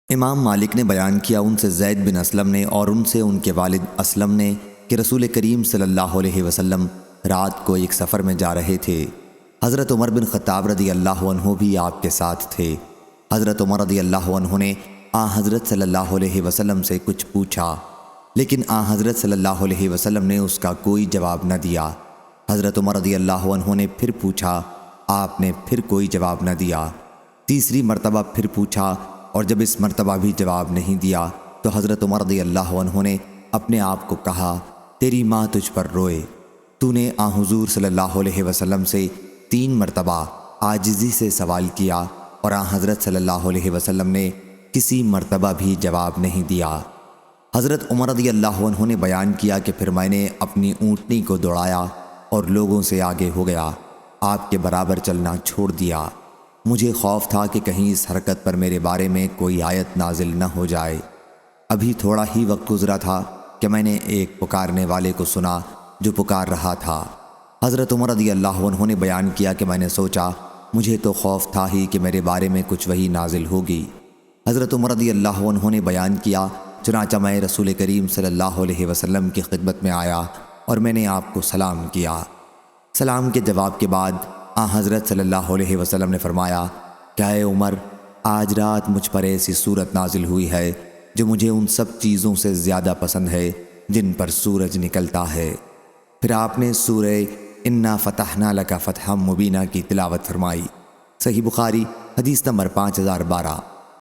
امام مالک نے بیان کیا ان سے زید بن اسلم نے اور ان سے ان کے والد اسلم نے کہ رسول کریم صلی اللہ علیہ وسلم رات کو ایک سفر میں جا رہے تھے۔ حضرت عمر بن خطاب رضی اللہ عنہ بھی آپ کے ساتھ تھے۔ حضرت عمر رضی اللہ عنہ نے حضرت صلی اللہ علیہ وسلم سے کچھ پوچھا، لیکن حضرت صلی اللہ علیہ وسلم نے اس کا کوئی جواب نہ دیا۔ حضرت عمر رضی اللہ عنہ نے پھر پوچھا، آپ نے پھر کوئی جواب نہ دیا۔ تیسری مرتبہ پھر پوچھا، اور جب اس مرتبہ بھی جواب نہیں دیا تو حضرت عمر رضی اللہ عنہ نے اپنے آپ کو کہا، تیری ماں تجھ پر روئے، تو نے حضور صلی اللہ علیہ وسلم سے 3 مرتبہ عاجزی سے سوال کیا اور حضرت صلی اللہ علیہ وسلم نے کسی مرتبہ بھی جواب نہیں دیا۔ حضرت عمر رضی اللہ عنہ نے بیان کیا کہ پھر میں نے اپنی اونٹنی کو دوڑایا اور لوگوں سے آگے ہو گیا، آپ کے برابر چلنا چھوڑ دیا۔ مجھے خوف تھا کہ کہیں اس حرکت پر میرے بارے میں کوئی آیت نازل نہ ہو جائے۔ ابھی تھوڑا ہی وقت گزرا تھا کہ میں نے ایک پکارنے والے کو سنا جو پکار رہا تھا۔ حضرت عمر رضی اللہ عنہ نے بیان کیا کہ میں نے سوچا مجھے تو خوف تھا ہی کہ میرے بارے میں کچھ وحی نازل ہوگی۔ حضرت عمر رضی اللہ عنہ نے بیان کیا، چنانچہ میں رسول کریم صلی اللہ علیہ وسلم کی خدمت میں آیا اور میں نے آپ کو سلام کیا۔ سلام کے جواب کے بعد حضرت صلی اللہ علیہ وسلم نے فرمایا، کیا اے عمر، آج رات مجھ پر ایسی صورت نازل ہوئی ہے جو مجھے ان سب چیزوں سے زیادہ پسند ہے جن پر سورج نکلتا ہے۔ پھر آپ نے سورہ انا فتحنا لک فتحا مبینہ کی تلاوت فرمائی۔ صحیح بخاری حدیث نمبر 5012۔